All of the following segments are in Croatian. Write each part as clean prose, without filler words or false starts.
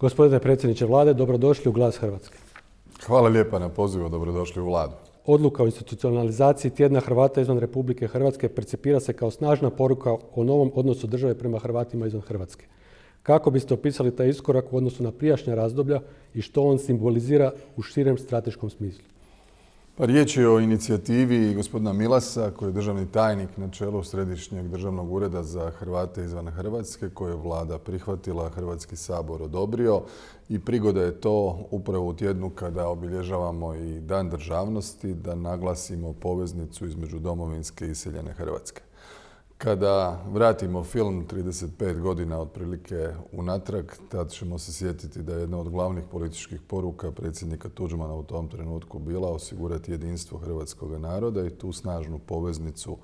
Gospodine predsjedniče Vlade, dobrodošli u Glas Hrvatske. Hvala lijepa na pozivu, dobrodošli u Vladu. Odluka o institucionalizaciji tjedna Hrvata izvan Republike Hrvatske percipira se kao snažna poruka o novom odnosu države prema Hrvatima izvan Hrvatske. Kako biste opisali taj iskorak u odnosu na prijašnja razdoblja i što on simbolizira u širem strateškom smislu? Pa riječ je o inicijativi gospodina Milasa, koji je državni tajnik na čelu Središnjeg državnog ureda za Hrvate izvan Hrvatske, koje je Vlada prihvatila, Hrvatski sabor odobrio i prigoda je to upravo u tjednu kada obilježavamo i Dan državnosti, da naglasimo poveznicu između domovinske i iseljene Hrvatske. Kada vratimo film 35 godina otprilike unatrag, tad ćemo se sjetiti da je jedna od glavnih političkih poruka predsjednika Tuđmana u tom trenutku bila osigurati jedinstvo hrvatskog naroda i tu snažnu poveznicu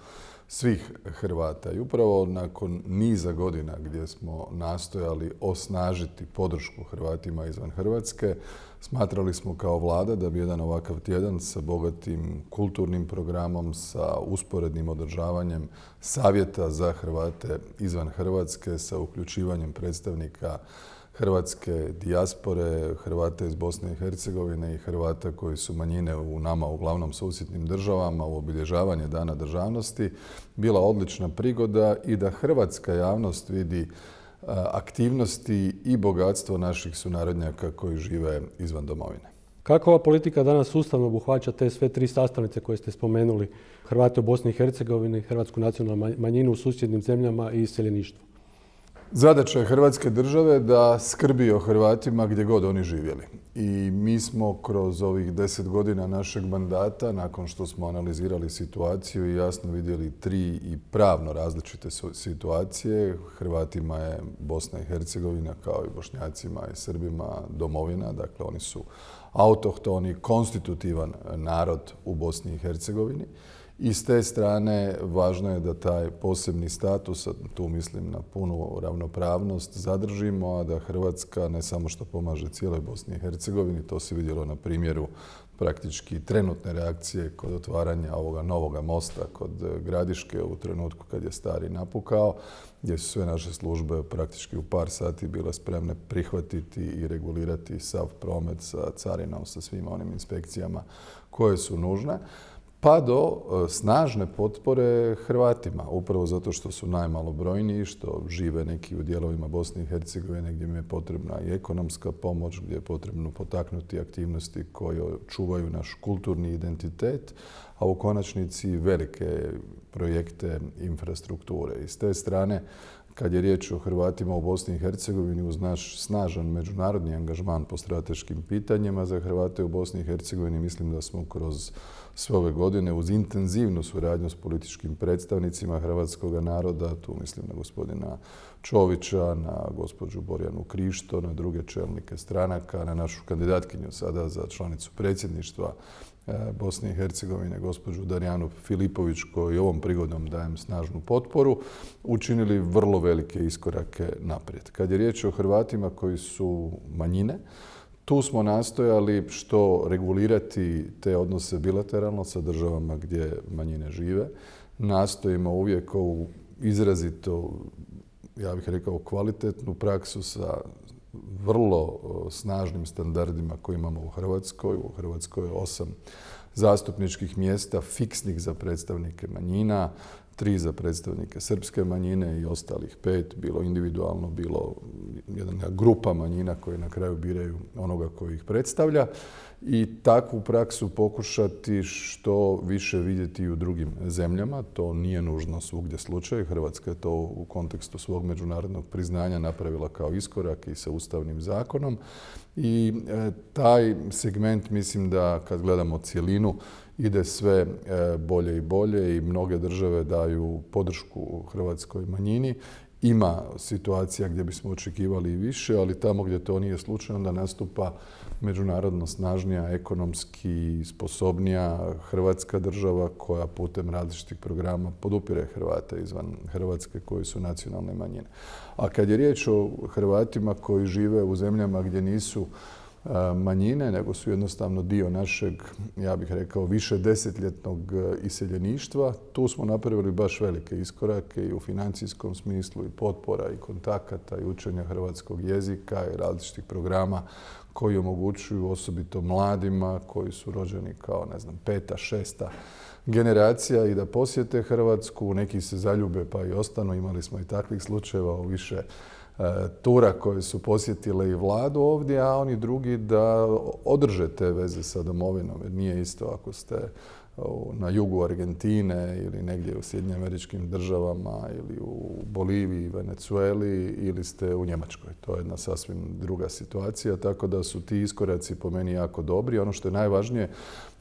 svih Hrvata. I upravo nakon niza godina gdje smo nastojali osnažiti podršku Hrvatima izvan Hrvatske, smatrali smo kao Vlada da bi jedan ovakav tjedan sa bogatim kulturnim programom, sa usporednim održavanjem savjeta za Hrvate izvan Hrvatske, sa uključivanjem predstavnika hrvatske dijaspore, Hrvata iz Bosne i Hercegovine i Hrvata koji su manjine u nama, uglavnom susjednim državama, u obilježavanje Dana državnosti, bila odlična prigoda i da hrvatska javnost vidi aktivnosti i bogatstvo naših sunarodnjaka koji žive izvan domovine. Kako ova politika danas sustavno obuhvaća te sve tri sastavnice koje ste spomenuli, Hrvate u Bosni i Hercegovini, hrvatsku nacionalnu manjinu u susjednim zemljama i iseljeništvo? Zadaća je Hrvatske države da skrbi o Hrvatima gdje god oni živjeli. I mi smo kroz ovih 10 godina našeg mandata, nakon što smo analizirali situaciju i jasno vidjeli tri i pravno različite situacije, Hrvatima je Bosna i Hercegovina kao i Bošnjacima i Srbima domovina, dakle oni su autohtoni, konstitutivan narod u Bosni i Hercegovini. I s te strane važno je da taj posebni status, tu mislim na punu ravnopravnost, zadržimo, a da Hrvatska ne samo što pomaže cijeloj Bosni i Hercegovini, to se vidjelo na primjeru praktički trenutne reakcije kod otvaranja ovoga novoga mosta kod Gradiške u trenutku kad je stari napukao, gdje su sve naše službe praktički u par sati bile spremne prihvatiti i regulirati sav promet sa carinom, sa svim onim inspekcijama koje su nužne, pa do snažne potpore Hrvatima, upravo zato što su najmalobrojniji, što žive neki u dijelovima Bosne i Hercegovine gdje im je potrebna i ekonomska pomoć, gdje je potrebno potaknuti aktivnosti koje čuvaju naš kulturni identitet, a u konačnici velike projekte infrastrukture. I s te strane, kad je riječ o Hrvatima u Bosni i Hercegovini, uz naš snažan međunarodni angažman po strateškim pitanjima za Hrvate u Bosni i Hercegovini, mislim da smo kroz sve ove godine uz intenzivnu suradnju s političkim predstavnicima hrvatskog naroda, tu mislim na gospodina Čovića, na gospođu Borjanu Krišto, na druge čelnike stranaka, na našu kandidatkinju sada za članicu predsjedništva Bosne i Hercegovine, gospođu Darijanu Filipović, kojoj ovom prigodom dajem snažnu potporu, učinili vrlo velike iskorake naprijed. Kad je riječ o Hrvatima koji su manjine, tu smo nastojali što regulirati te odnose bilateralno sa državama gdje manjine žive. Nastojimo uvijek ovu izrazito, ja bih rekao, kvalitetnu praksu sa vrlo snažnim standardima koje imamo u Hrvatskoj. U Hrvatskoj je 8 zastupničkih mjesta fiksnih za predstavnike manjina, 3 za predstavnike srpske manjine i ostalih 5, bilo individualno, bilo jedna grupa manjina koje na kraju biraju onoga koji ih predstavlja. I takvu praksu pokušati što više vidjeti i u drugim zemljama. To nije nužno svugdje slučaj. Hrvatska je to u kontekstu svog međunarodnog priznanja napravila kao iskorak i sa Ustavnim zakonom. I taj segment, mislim da kad gledamo cjelinu, ide sve bolje i bolje i mnoge države daju podršku hrvatskoj manjini. Ima situacija gdje bismo očekivali i više, ali tamo gdje to nije slučaj, onda nastupa međunarodno snažnija, ekonomski sposobnija hrvatska država koja putem različitih programa podupire Hrvate izvan Hrvatske koji su nacionalne manjine. A kad je riječ o Hrvatima koji žive u zemljama gdje nisu manjine, nego su jednostavno dio našeg, ja bih rekao, više desetljetnog iseljeništva. Tu smo napravili baš velike iskorake i u financijskom smislu i potpora i kontakata i učenja hrvatskog jezika i različitih programa koji omogućuju osobito mladima koji su rođeni kao, ne znam, 5., 6. generacija i da posjete Hrvatsku. Neki se zaljube pa i ostanu. Imali smo i takvih slučajeva u više tura koje su posjetile i vladu ovdje, a oni drugi da održe te veze sa domovinom. Jer nije isto ako ste na jugu Argentine ili negdje u Sjedinjenim Američkim Državama ili u Boliviji, Venezueli ili ste u Njemačkoj. To je jedna sasvim druga situacija, tako da su ti iskoraci po meni jako dobri. Ono što je najvažnije,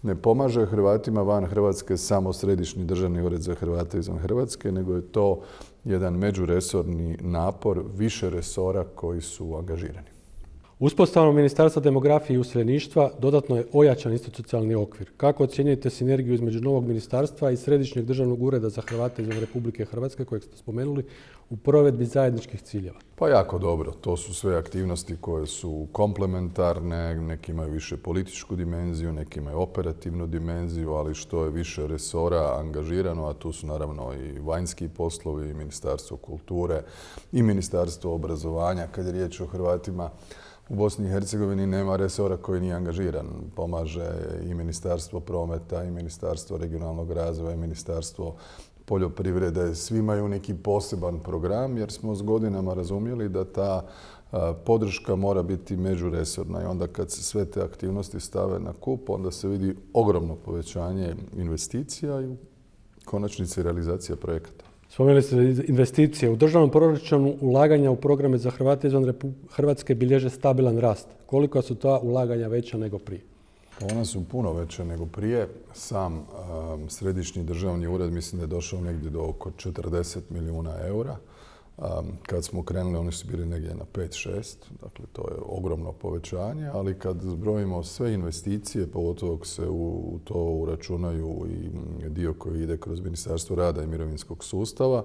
ne pomaže Hrvatima van Hrvatske samo Središnji državni ured za Hrvate izvan Hrvatske, nego je to jedan međuresorni napor više resora koji su angažirani. Uspostavom Ministarstva demografije i useljeništva dodatno je ojačan institucionalni okvir. Kako ocjenjujete sinergiju između novog ministarstva i Središnjeg državnog ureda za Hrvate izvan Republike Hrvatske, kojeg ste spomenuli, u provedbi zajedničkih ciljeva? Pa jako dobro. To su sve aktivnosti koje su komplementarne, neki imaju više političku dimenziju, neki imaju operativnu dimenziju, ali što je više resora angažirano, a tu su naravno i vanjski poslovi, i Ministarstvo kulture, i Ministarstvo obrazovanja. Kad je riječ o Hrvatima u Bosni i Hercegovini nema resora koji nije angažiran. Pomaže i Ministarstvo prometa, i Ministarstvo regionalnog razvoja, i Ministarstvo poljoprivrede. Svi imaju neki poseban program jer smo s godinama razumjeli da ta podrška mora biti međuresorna i onda kad se sve te aktivnosti stave na kup, onda se vidi ogromno povećanje investicija i u konačnici realizacija projekata. Spomenuli ste investicije. U državnom proračunu ulaganja u programe za Hrvate izvan Hrvatske bilježe stabilan rast. Koliko su ta ulaganja veća nego prije? Ona su puno veće nego prije. Sam Središnji državni ured mislim da je došao negdje do oko 40 milijuna eura. Kad smo krenuli, oni su bili negdje na 5-6, dakle to je ogromno povećanje, ali kad zbrojimo sve investicije, pogotovo ako se u to uračunaju i dio koji ide kroz Ministarstvo rada i mirovinskog sustava,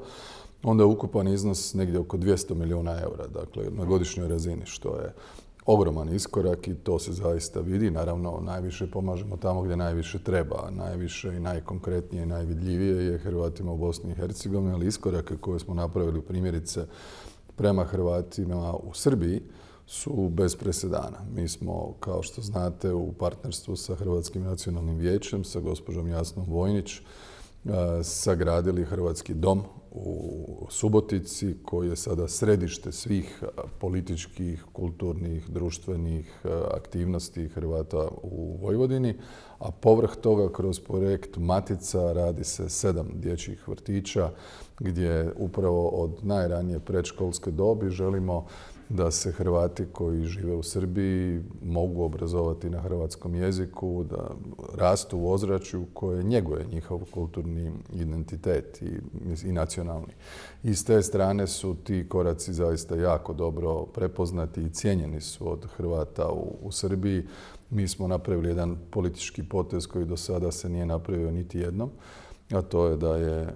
onda je ukupan iznos negdje oko 200 milijuna eura, dakle na godišnjoj razini, što je ogroman iskorak i to se zaista vidi. Naravno, najviše pomažemo tamo gdje najviše treba. Najviše i najkonkretnije i najvidljivije je Hrvatima u Bosni i Hercegovini, ali iskorake koje smo napravili primjerice prema Hrvatima u Srbiji su bez presedana. Mi smo, kao što znate, u partnerstvu sa Hrvatskim nacionalnim vijećem, sa gospođom Jasnom Vojnić, sagradili Hrvatski dom u Subotici koji je sada središte svih političkih, kulturnih, društvenih aktivnosti Hrvata u Vojvodini, a povrh toga kroz projekt Matica radi se 7 dječjih vrtića gdje upravo od najranije predškolske dobi želimo da se Hrvati koji žive u Srbiji mogu obrazovati na hrvatskom jeziku, da rastu u ozračju koje njeguje njihov kulturni identitet i nacionalni. I s te strane su ti koraci zaista jako dobro prepoznati i cijenjeni su od Hrvata u Srbiji. Mi smo napravili jedan politički potez koji do sada se nije napravio niti jednom, a to je da je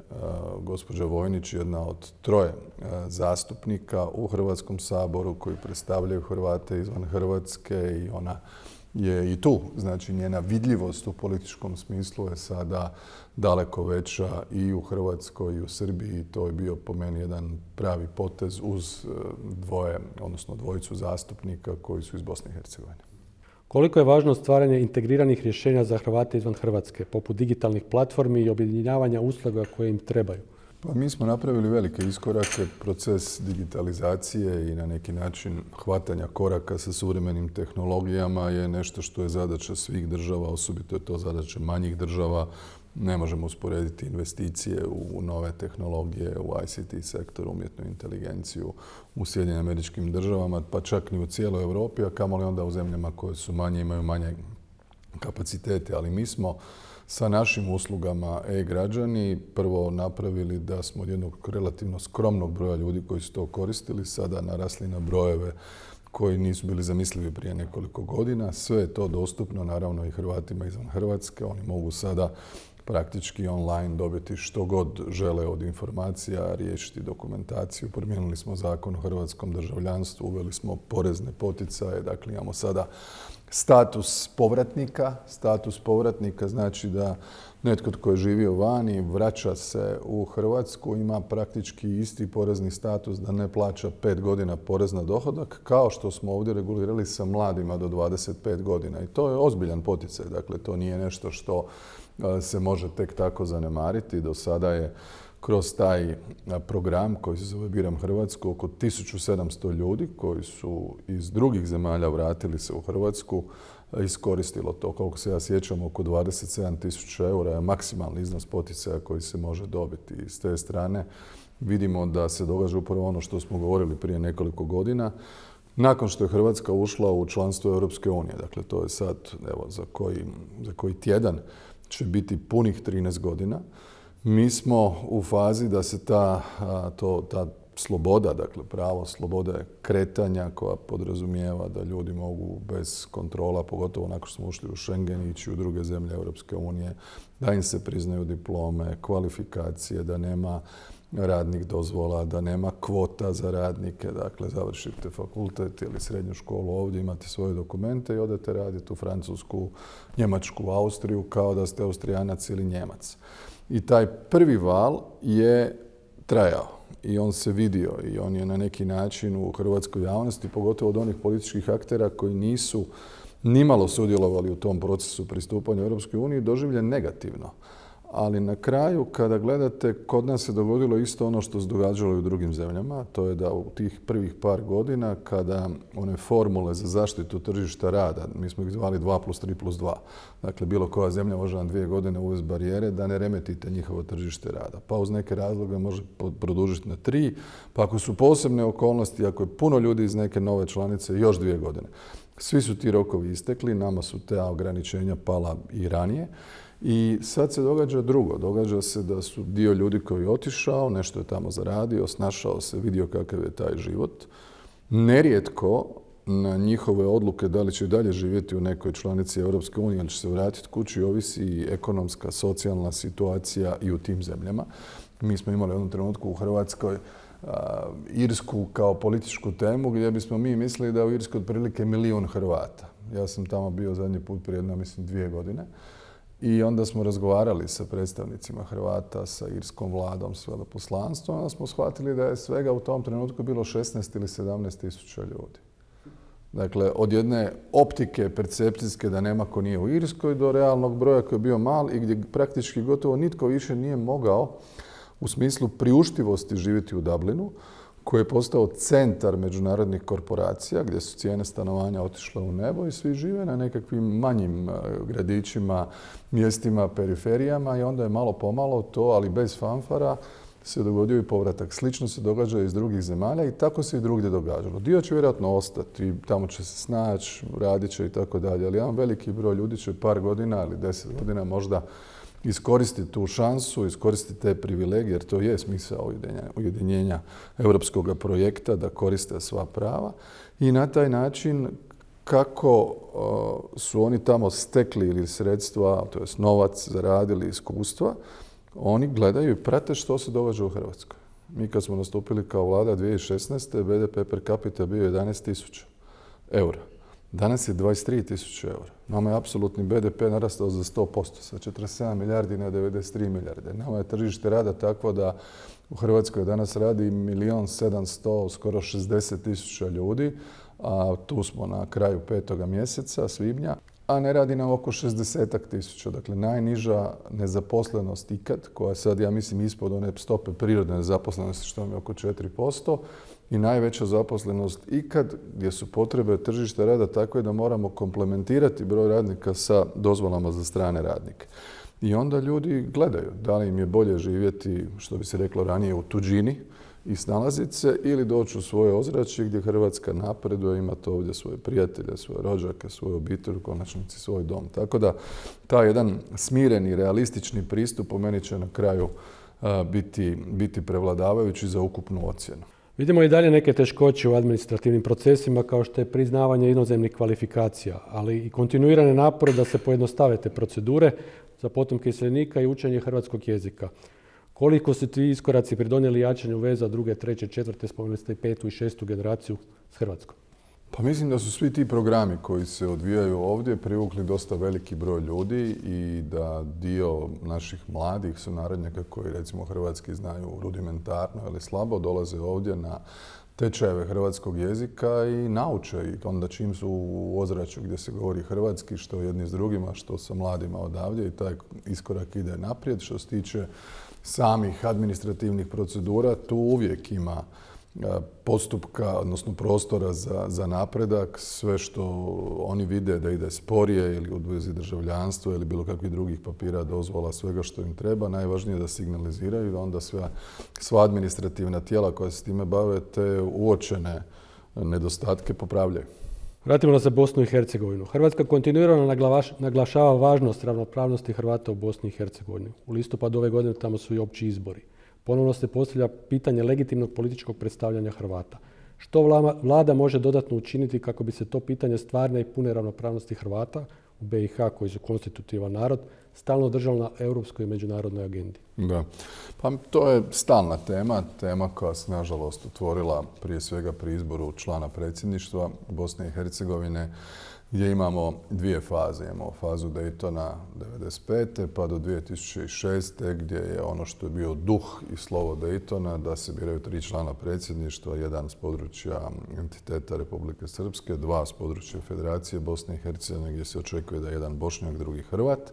gospođa Vojnić jedna od 3 zastupnika u Hrvatskom saboru koji predstavljaju Hrvate izvan Hrvatske i ona je i tu. Znači njena vidljivost u političkom smislu je sada daleko veća i u Hrvatskoj i u Srbiji. To je bio po meni jedan pravi potez uz dvojicu zastupnika koji su iz Bosne i Hercegovine. Koliko je važno stvaranje integriranih rješenja za Hrvate izvan Hrvatske, poput digitalnih platformi i objedinjavanja usluga koje im trebaju? Pa mi smo napravili velike iskorake, proces digitalizacije i na neki način hvatanja koraka sa suvremenim tehnologijama je nešto što je zadaća svih država, osobito je to zadaća manjih država. Ne možemo usporediti investicije u nove tehnologije, u ICT sektor, umjetnu inteligenciju u Sjedinjenim Američkim Državama, pa čak ni u cijeloj Europi, a kamoli onda u zemljama koje su manje, imaju manje kapacitete. Ali mi smo sa našim uslugama e-građani prvo napravili da smo od jednog relativno skromnog broja ljudi koji su to koristili sada narasli na brojeve koji nisu bili zamislivi prije nekoliko godina. Sve je to dostupno naravno i Hrvatima izvan Hrvatske. Oni mogu sada praktički online dobiti što god žele od informacija, riješiti dokumentaciju. Promijenili smo zakon o hrvatskom državljanstvu, uveli smo porezne poticaje, dakle imamo sada status povratnika. Status povratnika znači da netko tko je živio vani, vraća se u Hrvatsku, ima praktički isti porezni status da ne plaća 5 godina porez na dohodak, kao što smo ovdje regulirali sa mladima do 25 godina. I to je ozbiljan poticaj, dakle to nije nešto što se može tek tako zanemariti. Do sada je kroz taj program koji se zove Biram Hrvatsku oko 1700 ljudi koji su iz drugih zemalja vratili se u Hrvatsku iskoristilo to. Koliko se ja sjećam, oko 27.000 eura je maksimalni iznos poticaja koji se može dobiti. I s te strane vidimo da se događa upravo ono što smo govorili prije nekoliko godina. Nakon što je Hrvatska ušla u članstvo Europske unije, dakle to je sad, evo, za koji tjedan će biti punih 13 godina, mi smo u fazi da se ta sloboda, dakle pravo slobode kretanja koja podrazumijeva da ljudi mogu bez kontrola, pogotovo nakon što smo ušli u Schengen, ići u druge zemlje Europske unije, da im se priznaju diplome, kvalifikacije, da nema radnih dozvola, da nema kvota za radnike, dakle završite fakultet ili srednju školu ovdje, imate svoje dokumente i odete raditi u Francusku, Njemačku, Austriju kao da ste Austrijanac ili Njemac. I taj prvi val je trajao i on se vidio i on je na neki način u hrvatskoj javnosti, pogotovo od onih političkih aktera koji nisu nimalo sudjelovali u tom procesu pristupanja Europskoj uniji, doživljen negativno. Ali na kraju, kada gledate, kod nas se dogodilo isto ono što se događalo i u drugim zemljama, to je da u tih prvih par godina, kada one formule za zaštitu tržišta rada, mi smo ih zvali 2+3+2, dakle bilo koja zemlja može na 2 godine uvesti barijere da ne remetite njihovo tržište rada. Pa uz neke razloge može produžiti na 3, pa ako su posebne okolnosti, ako je puno ljudi iz neke nove članice, još 2 godine. Svi su ti rokovi istekli, nama su ta ograničenja pala i ranije. I sad se događa drugo. Događa se da su dio ljudi koji je otišao, nešto je tamo zaradio, snašao se, vidio kakav je taj život. Nerijetko na njihove odluke da li će dalje živjeti u nekoj članici Europske unije ili će se vratiti kući ovisi i ekonomska, socijalna situacija i u tim zemljama. Mi smo imali u jednom trenutku u Hrvatskoj Irsku kao političku temu gdje bismo mi mislili da je u Irskoj otprilike 1 milijun Hrvata. Ja sam tamo bio zadnji put prije 2 godine. I onda smo razgovarali sa predstavnicima Hrvata, sa irskom vladom, s veleposlanstvom, onda smo shvatili da je svega u tom trenutku bilo 16 ili 17 tisuća ljudi. Dakle, od jedne optike percepcijske da nema ko nije u Irskoj do realnog broja koji je bio mal i gdje praktički gotovo nitko više nije mogao u smislu priuštivosti živjeti u Dublinu, koji je postao centar međunarodnih korporacija gdje su cijene stanovanja otišle u nebo i svi žive na nekakvim manjim gradićima, mjestima, periferijama i onda je malo pomalo to, ali bez fanfara, se dogodio i povratak. Slično se događa iz drugih zemalja i tako se i drugdje događalo. Dio će vjerojatno ostati, tamo će se snaći, radit će i tako dalje, ali jedan veliki broj ljudi će par godina ili 10 godina možda iskoristiti tu šansu, iskoristiti te privilegije, jer to je smisao ujedinjenja europskog projekta, da koriste sva prava i na taj način kako su oni tamo stekli ili sredstva, to jest novac, zaradili iskustva, oni gledaju i prate što se događa u Hrvatskoj. Mi kad smo nastupili kao vlada 2016. BDP per capita bio 11.000 eura. Danas je 23.000 eura. Nama je apsolutni BDP narastao za 100%, sa 47 milijardi na 93 milijarde. Nama je tržište rada takvo da u Hrvatskoj danas radi 1.700.000, skoro 60.000 ljudi, a tu smo na kraju 5. mjeseca, svibnja, a ne radi nam oko 60.000. Dakle, najniža nezaposlenost ikad, koja sad, ja mislim, ispod one stope prirodne nezaposlenosti, što je oko 4%, i najveća zaposlenost ikad, gdje su potrebe tržišta rada takve da moramo komplementirati broj radnika sa dozvolama za strane radnike. I onda ljudi gledaju da li im je bolje živjeti, što bi se reklo ranije, u tuđini i snalaziti se ili doći u svoje ozračje gdje Hrvatska napreduje, imate ovdje svoje prijatelje, svoje rođake, svoju obitelj, u konačnici svoj dom. Tako da taj jedan smireni, realistični pristup po meni će na kraju biti prevladavajući za ukupnu ocjenu. Vidimo i dalje neke teškoće u administrativnim procesima kao što je priznavanje inozemnih kvalifikacija, ali i kontinuirane napore da se pojednostave te procedure za potomke iseljenika i učenje hrvatskog jezika. Koliko su ti iskoraci pridonijeli jačanju veza druge, treće, četvrte, spomenuli ste i petu i šestu generaciju s Hrvatskom? Pa mislim da su svi ti programi koji se odvijaju ovdje privukli dosta veliki broj ljudi i da dio naših mladih sunarodnjaka koji recimo hrvatski znaju rudimentarno ili slabo dolaze ovdje na tečajeve hrvatskog jezika i nauče i onda čim su u ozračju gdje se govori hrvatski, što jedni s drugima, što sa mladima odavdje i taj iskorak ide naprijed. Što se tiče samih administrativnih procedura, tu uvijek ima postupka, odnosno prostora za napredak. Sve što oni vide da ide sporije ili u vezi državljanstva ili bilo kakvih drugih papira, dozvola, svega što im treba, najvažnije je da signaliziraju, da onda sva administrativna tijela koja se time bave te uočene nedostatke popravljaju. Vratimo se Bosnu i Hercegovinu. Hrvatska kontinuirano naglašava važnost ravnopravnosti Hrvata u Bosni i Hercegovini. U listopadu ove godine tamo su i opći izbori. Ponovno se postavlja pitanje legitimnog političkog predstavljanja Hrvata. Što vlada može dodatno učiniti kako bi se to pitanje stvarne i pune ravnopravnosti Hrvata u BiH, koji su konstitutivan narod, stalno držalo na europskoj i međunarodnoj agendi? Da, pa to je stalna tema koja se nažalost otvorila prije svega pri izboru člana predsjedništva Bosne i Hercegovine, gdje imamo dvije faze. Imamo fazu Daytona 1995. pa do 2006. gdje je ono što je bio duh i slovo Daytona da se biraju 3 člana predsjedništva, jedan s područja entiteta Republike Srpske, 2 s područja Federacije Bosne i Hercegovine gdje se očekuje da je jedan Bošnjak, drugi Hrvat.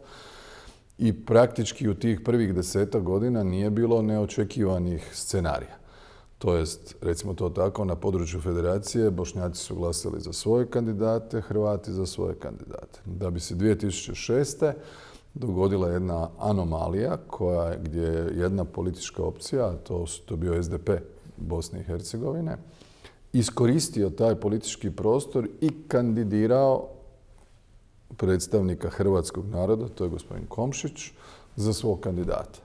I praktički u tih prvih 10 godina nije bilo neočekivanih scenarija. To jest, recimo to tako, na području Federacije Bošnjaci su glasali za svoje kandidate, Hrvati za svoje kandidate. Da bi se 2006. dogodila jedna anomalija gdje je jedna politička opcija, a to bio SDP Bosne i Hercegovine, iskoristio taj politički prostor i kandidirao predstavnika hrvatskog naroda, to je gospodin Komšić, za svog kandidata.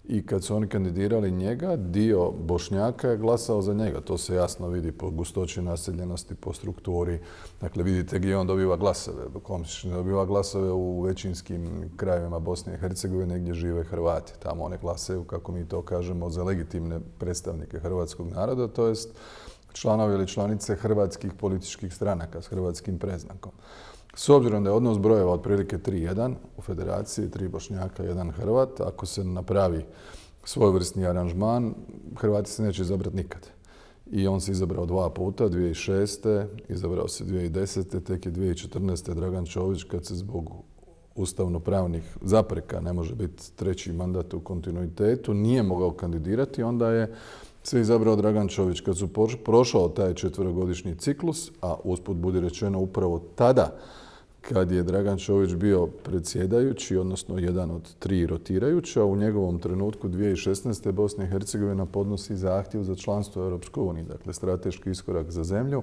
I kad su oni kandidirali njega, dio Bošnjaka je glasao za njega. To se jasno vidi po gustoći naseljenosti, po strukturi. Dakle, vidite gdje on dobiva glasove. Komšić dobiva glasove u većinskim krajevima Bosne i Hercegovine gdje žive Hrvati. Tamo one glasaju, kako mi to kažemo, za legitimne predstavnike hrvatskog naroda, to jest članovi ili članice hrvatskih političkih stranaka s hrvatskim predznakom. S obzirom da je odnos brojeva otprilike 3:1 u Federaciji, 3 Bošnjaka, 1 Hrvat, ako se napravi svojevrsni aranžman, Hrvati se neće izabrati nikad. I on se izabrao 2 puta, 2006. izabrao se 2010. tek je 2014. Dragan Čović, kad se zbog ustavno-pravnih zapreka ne može biti 3. mandat u kontinuitetu, nije mogao kandidirati, onda je se izabrao Dragan Čović. Kad su prošao taj 4-godišnji ciklus, a usput budi rečeno upravo tada kad je Dragan Čović bio predsjedajući, odnosno jedan od 3 rotirajuća, u njegovom trenutku 2016. Bosna i Hercegovina podnosi zahtjev za članstvo u Europskoj uniji, dakle strateški iskorak za zemlju,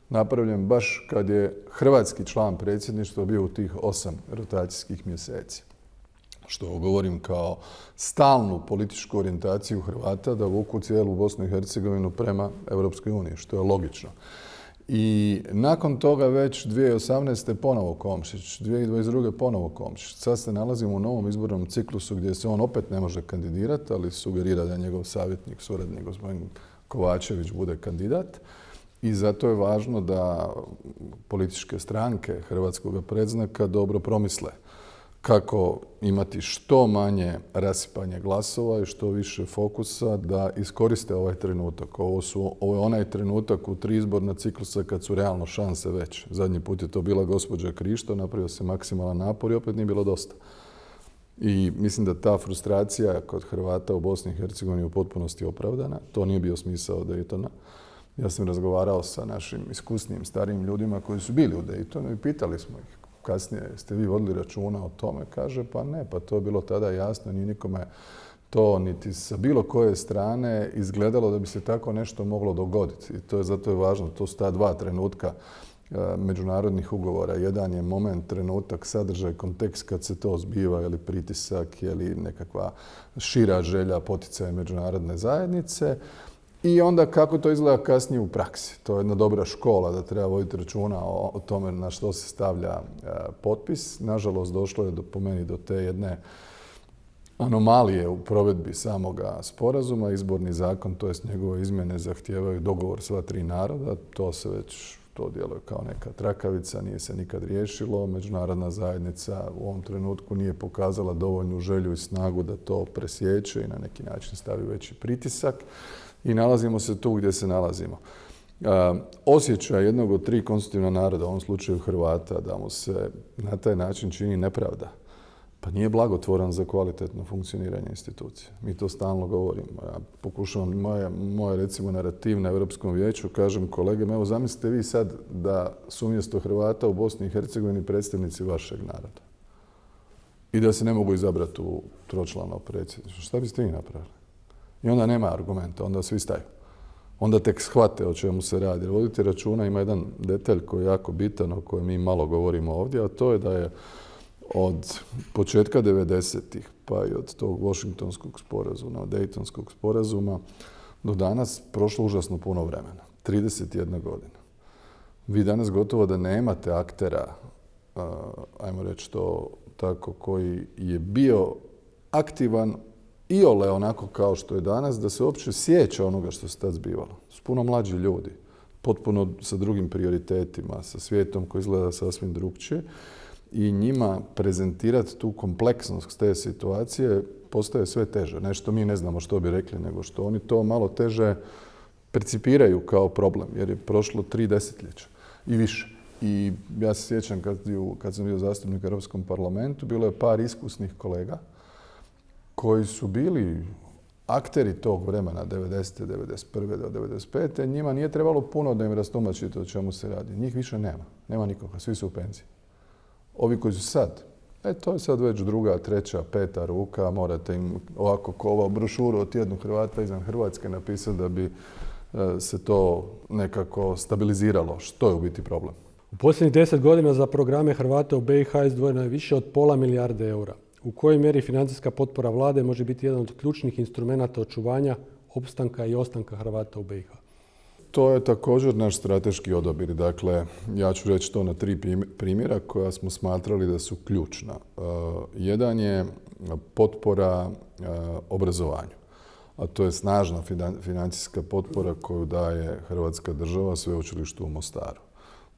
napravljen baš kad je hrvatski član predsjedništva bio u tih 8 rotacijskih mjeseci. Što govorim kao stalnu političku orijentaciju Hrvata da vuku cijelu Bosnu i Hercegovinu prema Europskoj uniji, što je logično. I nakon toga već 2018. ponovo Komšić, 2022. ponovo Komšić. Sad se nalazimo u novom izbornom ciklusu gdje se on opet ne može kandidirati, ali sugerira da je njegov savjetnik, suradnik, gospodin Kovačević, bude kandidat. I zato je važno da političke stranke hrvatskog predznaka dobro promisle kako imati što manje rasipanje glasova i što više fokusa da iskoriste ovaj trenutak. Ovo je onaj trenutak u 3 izborna ciklusa kad su realno šanse veće. Zadnji put je to bila gospođa Krišto, napravio se maksimalan napor i opet nije bilo dosta. I mislim da ta frustracija kod Hrvata u Bosni i Hercegovini u potpunosti opravdana. To nije bio smisao Daytona. Ja sam razgovarao sa našim iskusnim, starijim ljudima koji su bili u Daytonu i pitali smo ih kasnije, ste vi vodili računa o tome? Kaže, pa ne, pa to je bilo tada jasno, nije nikome to niti sa bilo koje strane izgledalo da bi se tako nešto moglo dogoditi. I zato je važno, to su ta 2 trenutka međunarodnih ugovora. Jedan je moment, trenutak, sadržaj, kontekst kad se to zbiva, ili pritisak, ili nekakva šira želja, poticaj međunarodne zajednice. I onda kako to izgleda kasnije u praksi. To je jedna dobra škola da treba voditi računa o tome na što se stavlja potpis. Nažalost, došlo je po meni do te jedne anomalije u provedbi samoga sporazuma. Izborni zakon, to jest njegove izmjene, zahtijevaju dogovor sva tri naroda. To djeluje kao neka trakavica, nije se nikad riješilo. Međunarodna zajednica u ovom trenutku nije pokazala dovoljnu želju i snagu da to presječe i na neki način stavi veći pritisak. I nalazimo se tu gdje se nalazimo. Osjećaj jednog od tri konstitutivna naroda, u ovom slučaju Hrvata, da mu se na taj način čini nepravda, pa nije blagotvoran za kvalitetno funkcioniranje institucije. Mi to stalno govorimo. Ja pokušavam moje recimo narativ na Europskom vijeću, kažem kolegama, evo zamislite vi sad da su umjesto Hrvata u Bosni i Hercegovini predstavnici vašeg naroda i da se ne mogu izabrati u tročlano predsjedništvo. Šta biste vi napravili? I onda nema argumenta, onda svi staju. Onda tek shvate o čemu se radi. Vodite računa, ima jedan detalj koji je jako bitan, o kojem mi malo govorimo ovdje, a to je da je od početka 90-ih, pa i od tog Washingtonskog sporazuma, od Daytonskog sporazuma, do danas prošlo užasno puno vremena. 31 godina. Vi danas gotovo da nemate aktera, ajmo reći to tako, koji je bio aktivan iole onako kao što je danas, da se uopće sjeća onoga što se tad zbivalo. Su puno mlađi ljudi, potpuno sa drugim prioritetima, sa svijetom koji izgleda sasvim drugčije. I njima prezentirati tu kompleksnost te situacije postaje sve teže. Nešto mi ne znamo što bi rekli, nego što oni to malo teže percipiraju kao problem, jer je prošlo 3 desetljeća i više. I ja se sjećam kad sam bio zastupnik u Europskom parlamentu, bilo je par iskusnih kolega koji su bili akteri tog vremena, 90. 91. do 95. Njima nije trebalo puno da im rastumačite o čemu se radi. Njih više nema. Nema nikoga. Svi su u penziji. Ovi koji su sad, to je sad već druga, treća, peta ruka, morate im ovako ko ovu brošuru o tjednu Hrvata izvan Hrvatske napisati da bi se to nekako stabiliziralo. Što je u biti problem? U posljednjih 10 godina za programe Hrvata u BiH izdvojeno je više od pola milijarde eura. U kojoj mjeri financijska potpora vlade može biti jedan od ključnih instrumenata očuvanja, opstanka i ostanka Hrvata u BiH? To je također naš strateški odabir. Dakle, ja ću reći to na 3 primjera koja smo smatrali da su ključna. Jedan je potpora obrazovanju, a to je snažna financijska potpora koju daje Hrvatska država sveučilištu u Mostaru.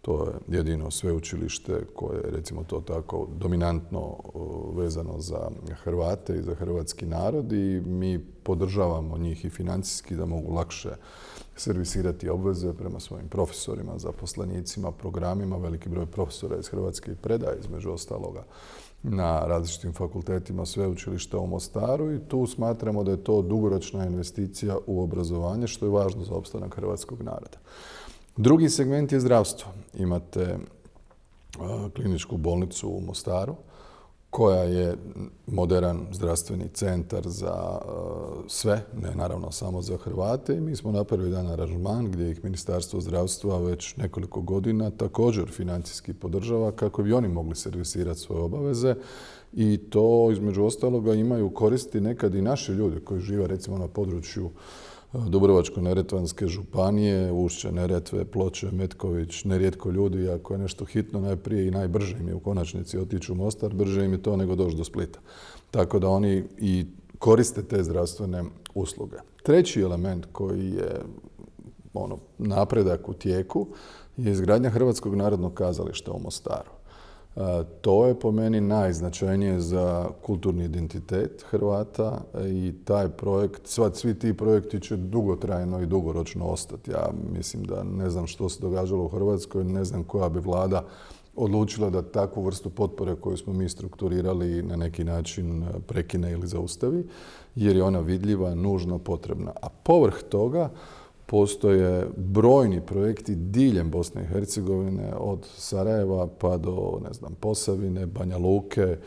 To je jedino sveučilište koje je, recimo to tako, dominantno vezano za Hrvate i za hrvatski narod i mi podržavamo njih i financijski da mogu lakše servisirati obveze prema svojim profesorima, zaposlenicima, programima. Veliki broj profesora iz Hrvatske i predaje, između ostaloga, na različitim fakultetima sveučilišta u Mostaru i tu smatramo da je to dugoročna investicija u obrazovanje, što je važno za opstanak hrvatskog naroda. Drugi segment je zdravstvo. Imate kliničku bolnicu u Mostaru, koja je moderan zdravstveni centar za sve, ne naravno samo za Hrvate. I mi smo napravili jedan aranžman gdje ih Ministarstvo zdravstva već nekoliko godina također financijski podržava kako bi oni mogli servisirati svoje obaveze. I to, između ostaloga, imaju koristi nekad i naši ljudi koji žive recimo na području Dubrovačko-neretvanske županije, Ušće, Neretve, Ploče, Metković, nerijetko ljudi, ako je nešto hitno, najprije i najbrže im je u konačnici otići u Mostar, brže im je to nego doći do Splita. Tako da oni i koriste te zdravstvene usluge. Treći element koji je napredak u tijeku je izgradnja Hrvatskog narodnog kazališta u Mostaru. To je po meni najznačajnije za kulturni identitet Hrvata i taj projekt, svi ti projekti će dugotrajno i dugoročno ostati. Ja mislim da ne znam što se događalo u Hrvatskoj, ne znam koja bi vlada odlučila da takvu vrstu potpore koju smo mi strukturirali na neki način prekine ili zaustavi, jer je ona vidljiva, nužno potrebna. A povrh toga postoje brojni projekti diljem Bosne i Hercegovine, od Sarajeva pa do, Posavine, Banja Luke,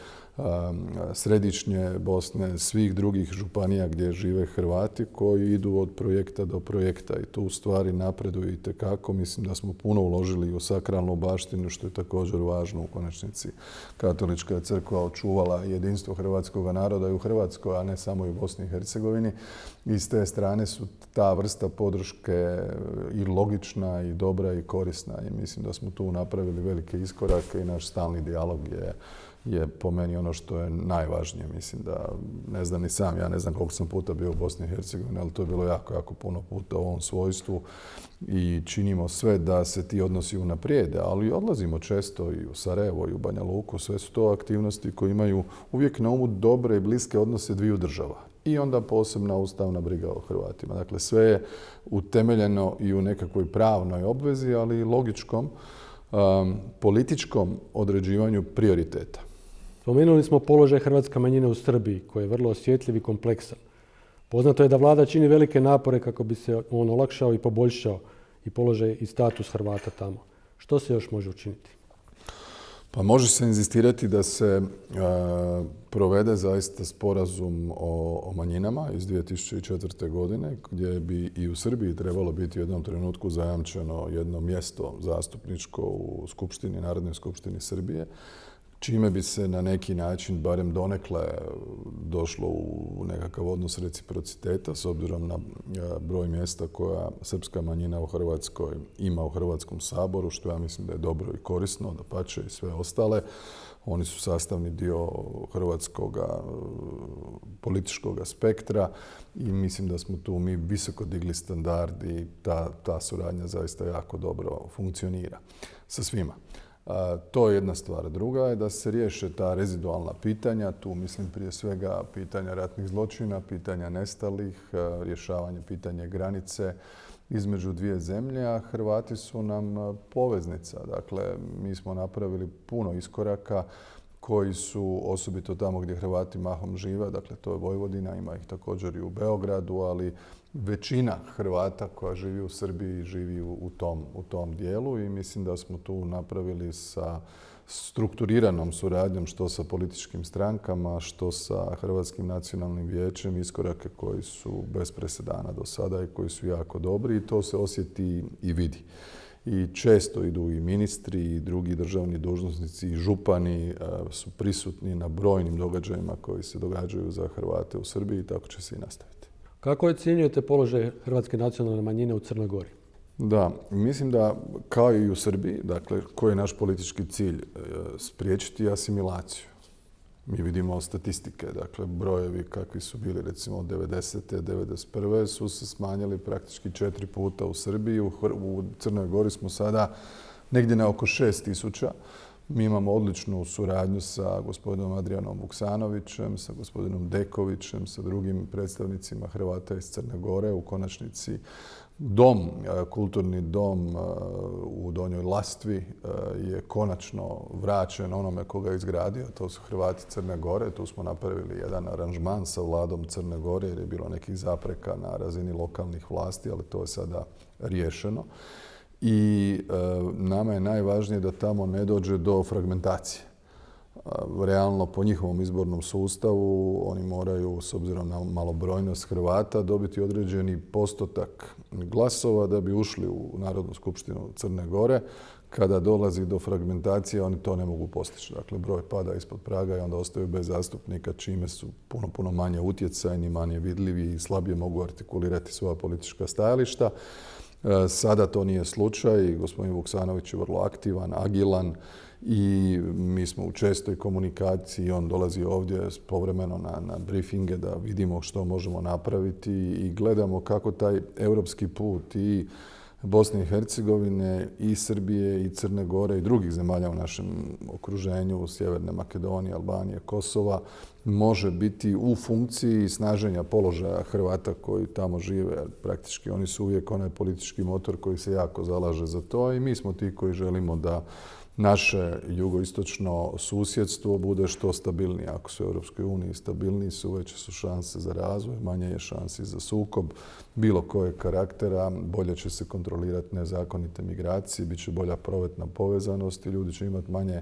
središnje Bosne, svih drugih županija gdje žive Hrvati koji idu od projekta do projekta i tu u stvari napreduju itekako. Mislim da smo puno uložili u sakralnu baštinu, što je također važno u konačnici. Katolička je crkva očuvala jedinstvo hrvatskog naroda i u Hrvatskoj, a ne samo i u Bosni i Hercegovini. I s te strane su ta vrsta podrške i logična i dobra i korisna i mislim da smo tu napravili velike iskorake i naš stalni dijalog je po meni ono što je najvažnije. Mislim da, ne znam ni sam, ja ne znam koliko sam puta bio u Bosni i Hercegovini, ali to je bilo jako, jako puno puta u ovom svojstvu i činimo sve da se ti odnosi unaprijede, ali odlazimo često i u Sarajevo i u Banja Luku, sve su to aktivnosti koje imaju uvijek na umu dobre i bliske odnose dviju država. I onda posebna ustavna briga o Hrvatima. Dakle, sve je utemeljeno i u nekakvoj pravnoj obvezi, ali i logičkom političkom određivanju prioriteta. Spomenuli smo položaj hrvatske manjine u Srbiji, koji je vrlo osjetljiv i kompleksan. Poznato je da vlada čini velike napore kako bi se on olakšao i poboljšao i položaj i status Hrvata tamo. Što se još može učiniti? Pa može se inzistirati da se provede zaista sporazum o manjinama iz 2004. godine, gdje bi i u Srbiji trebalo biti u jednom trenutku zajamčeno jedno mjesto zastupničko u Skupštini, Narodnoj skupštini Srbije, čime bi se na neki način, barem donekle, došlo u nekakav odnos reciprociteta s obzirom na broj mjesta koja srpska manjina u Hrvatskoj ima u Hrvatskom saboru, što ja mislim da je dobro i korisno, dapače i sve ostale. Oni su sastavni dio hrvatskog političkog spektra i mislim da smo tu mi visoko digli standard i ta suradnja zaista jako dobro funkcionira sa svima. To je jedna stvar. Druga je da se riješe ta rezidualna pitanja. Tu mislim prije svega pitanja ratnih zločina, pitanja nestalih, rješavanje pitanja granice između dvije zemlje, a Hrvati su nam poveznica. Dakle, mi smo napravili puno iskoraka koji su osobito tamo gdje Hrvati mahom žive, dakle to je Vojvodina, ima ih također i u Beogradu, ali većina Hrvata koja živi u Srbiji živi u tom dijelu i mislim da smo tu napravili sa strukturiranom suradnjom što sa političkim strankama, što sa Hrvatskim nacionalnim vijećem iskorake koji su bez presedana do sada i koji su jako dobri i to se osjeti i vidi. I često idu i ministri i drugi državni dužnosnici i župani su prisutni na brojnim događajima koji se događaju za Hrvate u Srbiji i tako će se i nastaviti. Kako ocjenjujete položaj hrvatske nacionalne manjine u Crnoj Gori? Da, mislim da kao i u Srbiji, dakle, koji je naš politički cilj? Spriječiti asimilaciju. Mi vidimo statistike, dakle, brojevi kakvi su bili recimo od 90. 91. su se smanjili praktički 4 puta u Srbiji. U Crnoj Gori smo sada negdje na oko 6.000. Mi imamo odličnu suradnju sa gospodinom Adrijanom Vuksanovićem, sa gospodinom Dekovićem, sa drugim predstavnicima Hrvata iz Crne Gore. U konačnici kulturni dom u Donjoj Lastvi je konačno vraćen onome koga je izgradio. To su Hrvati Crne Gore. Tu smo napravili jedan aranžman sa vladom Crne Gore jer je bilo nekih zapreka na razini lokalnih vlasti, ali to je sada riješeno. I nama je najvažnije da tamo ne dođe do fragmentacije. Realno, po njihovom izbornom sustavu, oni moraju, s obzirom na malobrojnost Hrvata, dobiti određeni postotak glasova da bi ušli u Narodnu skupštinu Crne Gore. Kada dolazi do fragmentacije, oni to ne mogu postići. Dakle, broj pada ispod praga i onda ostaju bez zastupnika, čime su puno manje utjecajni, manje vidljivi i slabije mogu artikulirati svoja politička stajališta. Sada to nije slučaj. Gospodin Vuksanović je vrlo aktivan, agilan i mi smo u čestoj komunikaciji. On dolazi ovdje povremeno na briefinge da vidimo što možemo napraviti i gledamo kako taj europski put i Bosne i Hercegovine i Srbije i Crne Gore i drugih zemalja u našem okruženju, Sjeverne Makedonije, Albanije, Kosova, može biti u funkciji snaženja položaja Hrvata koji tamo žive. Praktički oni su uvijek onaj politički motor koji se jako zalaže za to i mi smo ti koji želimo da naše jugoistočno susjedstvo bude što stabilnije. Ako su u Europskoj uniji stabilniji su, veće su šanse za razvoj, manje je šansi za sukob bilo kojeg karaktera, bolje će se kontrolirati nezakonite migracije, bit će bolja prometna povezanost i ljudi će imati manje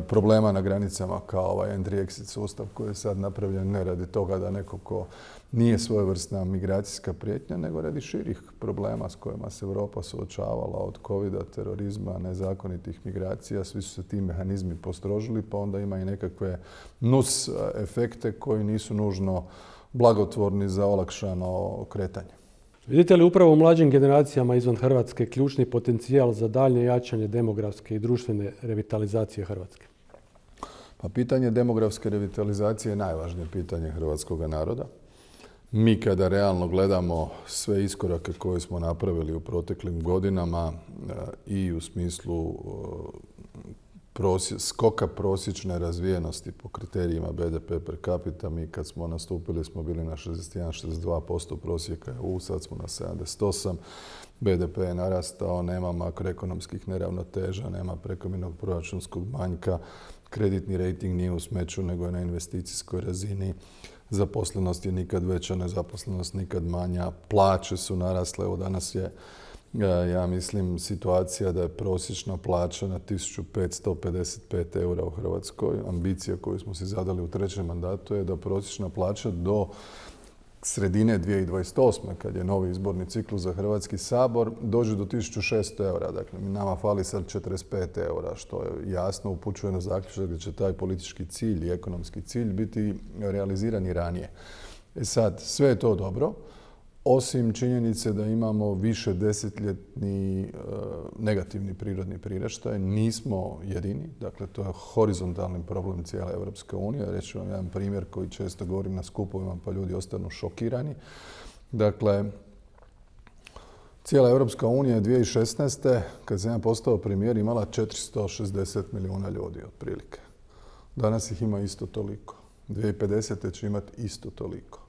problema na granicama kao ovaj entry-exit sustav koji je sad napravljen ne radi toga da neko ko nije svojevrsna migracijska prijetnja, nego radi širih problema s kojima se Europa suočavala od covida, terorizma, nezakonitih migracija. Svi su se ti mehanizmi postrožili, pa onda ima i nekakve nus efekte koji nisu nužno blagotvorni za olakšano kretanje. Vidite li upravo u mlađim generacijama izvan Hrvatske ključni potencijal za daljnje jačanje demografske i društvene revitalizacije Hrvatske? Pa pitanje demografske revitalizacije je najvažnije pitanje hrvatskog naroda. Mi kada realno gledamo sve iskorake koje smo napravili u proteklim godinama i u smislu skoka prosječne razvijenosti po kriterijima BDP per capita, mi kad smo nastupili smo bili na 61-62% prosjeka EU, sad smo na 78%. BDP je narastao, nema makroekonomskih neravnoteža, nema prekomjernog proračunskog manjka, kreditni rejting nije u smeću nego je na investicijskoj razini. Zaposlenost je nikad veća, nezaposlenost nikad manja, plaće su narasle. Evo danas je, ja mislim, situacija da je prosječna plaća na 1555 eura u Hrvatskoj. Ambicija koju smo si zadali u trećem mandatu je da prosječna plaća do sredine 2028. kad je novi izborni ciklus za Hrvatski sabor, dođe do 1600 eura. Dakle, nama fali sad 45 eura, što je jasno upućuje na zaključak da će taj politički cilj i ekonomski cilj biti realizirani ranije. Sad, sve je to dobro, osim činjenice da imamo više desetljetni negativni prirodni priraštaj. Nismo jedini, dakle to je horizontalni problem cijele Europske unije. Reći ću vam jedan primjer koji često govorim na skupovima pa ljudi ostanu šokirani. Dakle, cijela Europska unija je 2016. kad sam ja postao premijer imala 460 milijuna ljudi otprilike. Danas ih ima isto toliko. 2050. će imati isto toliko.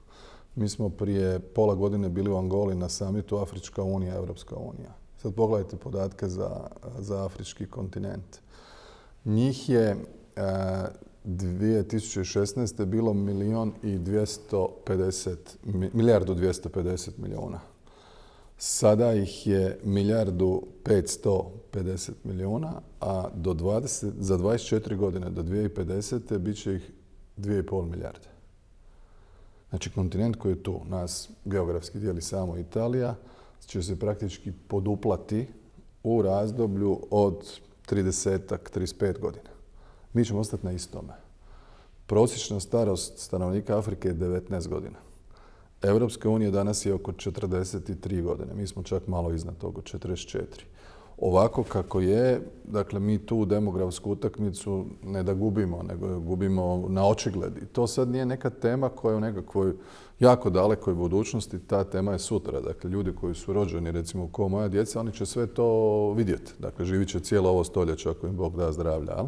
Mi smo prije pola godine bili u Angoli na samitu Afrička unija, Europska unija. Sad pogledajte podatke za afrički kontinent. Njih je 2016. bilo milijardu 250 milijuna. Sada ih je milijardu 550 milijuna, a za 24 godine do 2050. bit će ih 2,5 milijarde. Znači, kontinent koji je tu, nas geografski dijeli samo Italija, će se praktički poduplati u razdoblju od 30-35 godina. Mi ćemo ostati na istome. Prosječna starost stanovnika Afrike je 19 godina. Europska unija danas je oko 43 godine. Mi smo čak malo iznad toga, 44. Ovako kako je, dakle, mi tu demografsku utakmicu ne da gubimo, nego gubimo na očigled. I to sad nije neka tema koja je u nekakvoj jako dalekoj budućnosti, ta tema je sutra. Dakle, ljudi koji su rođeni, recimo, kao moja djeca, oni će sve to vidjeti. Dakle, živit će cijelo ovo stoljeće ako im Bog da zdravlja.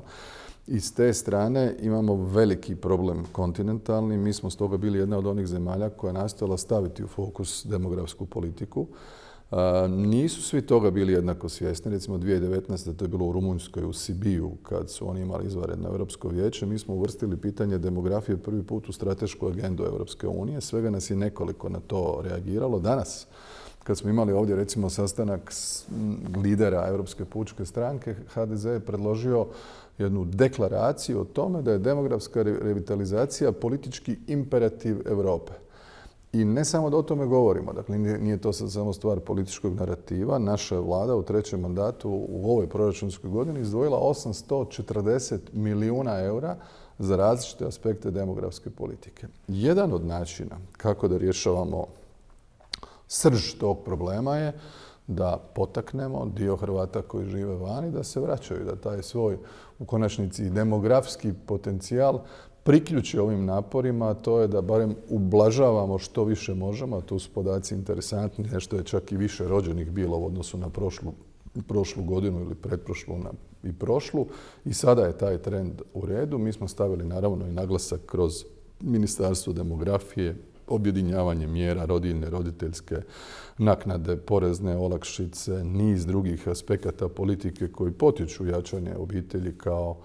I s te strane imamo veliki problem kontinentalni. Mi smo stoga bili jedna od onih zemalja koja je nastojala staviti u fokus demografsku politiku. Nisu svi toga bili jednako svjesni. Recimo 2019. to je bilo u Rumunjskoj, u Sibiju, kad su oni imali izvanredno Europsko vijeće. Mi smo uvrstili pitanje demografije prvi put u stratešku agendu Europske unije. Svega nas je nekoliko na to reagiralo. Danas, kad smo imali ovdje recimo sastanak lidera Europske pučke stranke, HDZ je predložio jednu deklaraciju o tome da je demografska revitalizacija politički imperativ Europe. I ne samo da o tome govorimo, dakle nije to sad samo stvar političkog narativa. Naša je vlada u trećem mandatu u ovoj proračunskoj godini izdvojila 840 milijuna eura za različite aspekte demografske politike. Jedan od načina kako da rješavamo srž tog problema je da potaknemo dio Hrvata koji žive vani da se vraćaju, da taj svoj u konačnici demografski potencijal priključi ovim naporima, a to je da barem ublažavamo što više možemo, a tu su podaci interesantni, nešto je čak i više rođenih bilo u odnosu na prošlu godinu ili pretprošlu i prošlu. I sada je taj trend u redu. Mi smo stavili naravno i naglasak kroz Ministarstvo demografije, objedinjavanje mjera, rodiljne, roditeljske naknade, porezne olakšice, niz drugih aspekata politike koji potiču jačanje obitelji kao,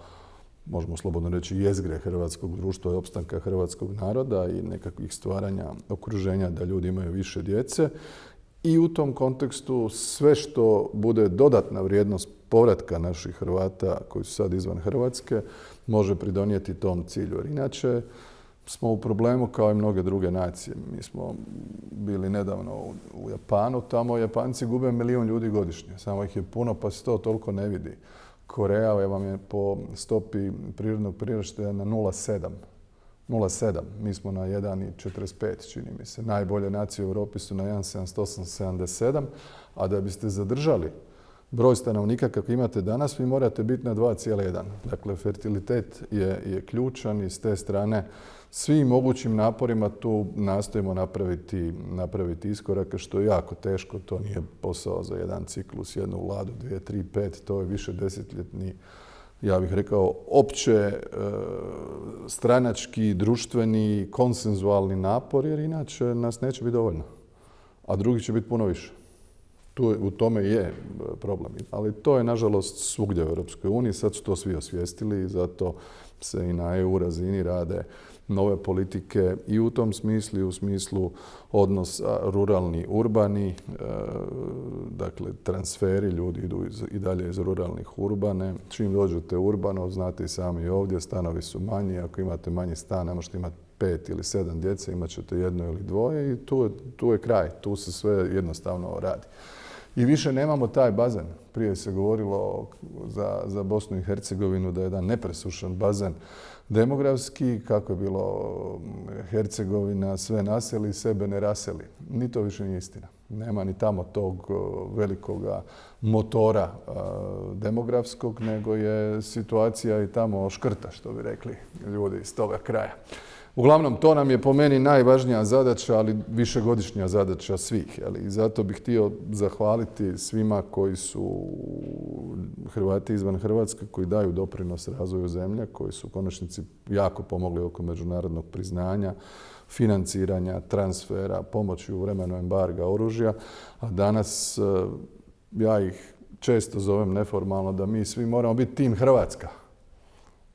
možemo slobodno reći, jezgre hrvatskog društva i opstanka hrvatskog naroda i nekakvih stvaranja okruženja da ljudi imaju više djece. I u tom kontekstu sve što bude dodatna vrijednost povratka naših Hrvata koji su sad izvan Hrvatske može pridonijeti tom cilju. Jer inače smo u problemu kao i mnoge druge nacije. Mi smo bili nedavno u Japanu, tamo Japanci gube 1 milijun ljudi godišnje. Samo ih je puno pa se to toliko ne vidi. Koreja vam je po stopi prirodnog priraštaja na 0,7. 0,7. Mi smo na 1,45, čini mi se. Najbolje nacije u Europi su na 1,78, 77, a da biste zadržali broj stanovnika kako imate danas, vi morate biti na 2,1. Dakle, fertilitet je ključan i s te strane svim mogućim naporima tu nastojimo napraviti iskorake, što je jako teško. To nije posao za jedan ciklus, jednu vladu, 2, 3, 5, to je više desetljetni, ja bih rekao, opće stranački, društveni, konsenzualni napor, jer inače nas neće biti dovoljno. A drugih će biti puno više. U tome je problem. Ali to je, nažalost, svugdje u Europskoj uniji. Sad su to svi osvijestili i zato se i na EU razini rade nove politike i u tom smislu i u smislu odnosa ruralni-urbani. Dakle, transferi, ljudi idu i dalje iz ruralnih u urbane. Čim dođete u urbano, znate i sami ovdje, stanovi su manji. Ako imate manji stan, ne možete imati 5 ili 7 djece, imat ćete 1 ili 2 i tu je kraj. Tu se sve jednostavno radi. I više nemamo taj bazen. Prije se govorilo za Bosnu i Hercegovinu da je jedan nepresušan bazen demografski, kako je bilo Hercegovina sve naseli, sebe ne raseli. Ni to više nije istina. Nema ni tamo tog velikoga motora demografskog, nego je situacija i tamo škrta, što bi rekli ljudi iz toga kraja. Uglavnom, to nam je po meni najvažnija zadaća, ali višegodišnja zadaća svih. I zato bih htio zahvaliti svima koji su Hrvati izvan Hrvatske, koji daju doprinos razvoju zemlje, koji su u konačnici jako pomogli oko međunarodnog priznanja, financiranja, transfera, pomoći u vremenu embarga oružja. A danas ja ih često zovem neformalno da mi svi moramo biti tim Hrvatska.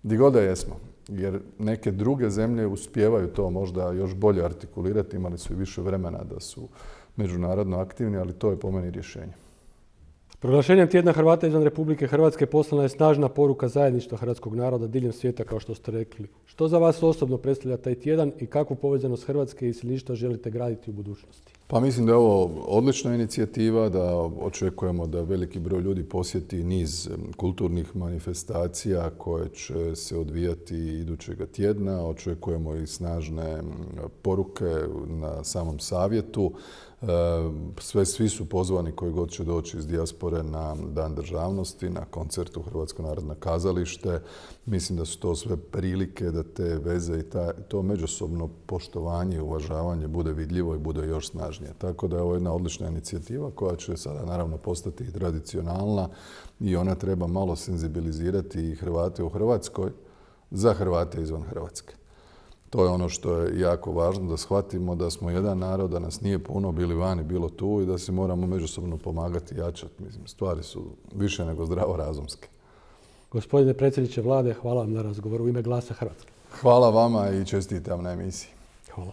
Di god da jesmo. Jer neke druge zemlje uspijevaju to možda još bolje artikulirati, imali su i više vremena da su međunarodno aktivni, ali to je po meni rješenje. Proglašenjem tjedna Hrvata izvan Republike Hrvatske poslana je snažna poruka zajedništva hrvatskog naroda diljem svijeta, kao što ste rekli. Što za vas osobno predstavlja taj tjedan i kakvu povezanost Hrvatske i iseljeništva želite graditi u budućnosti? Pa mislim da je ovo odlična inicijativa, da očekujemo da veliki broj ljudi posjeti niz kulturnih manifestacija koje će se odvijati idućega tjedna. Očekujemo i snažne poruke na samom savjetu. Svi su pozvani koji god će doći iz dijaspore na Dan državnosti, na koncertu Hrvatsko narodno kazalište. Mislim da su to sve prilike da te veze i to međusobno poštovanje i uvažavanje bude vidljivo i bude još snažnije. Tako da je ovo jedna odlična inicijativa koja će sada naravno postati i tradicionalna i ona treba malo senzibilizirati i Hrvate u Hrvatskoj za Hrvate izvan Hrvatske. To je ono što je jako važno, da shvatimo da smo jedan narod, da nas nije puno, bili vani, bilo tu i da se moramo međusobno pomagati i jačati. Mislim, stvari su više nego zdravorazumske. Gospodine predsjedniče Vlade, hvala vam na razgovoru u ime Glasa Hrvatske. Hvala vama i čestitam na emisiji. Hvala.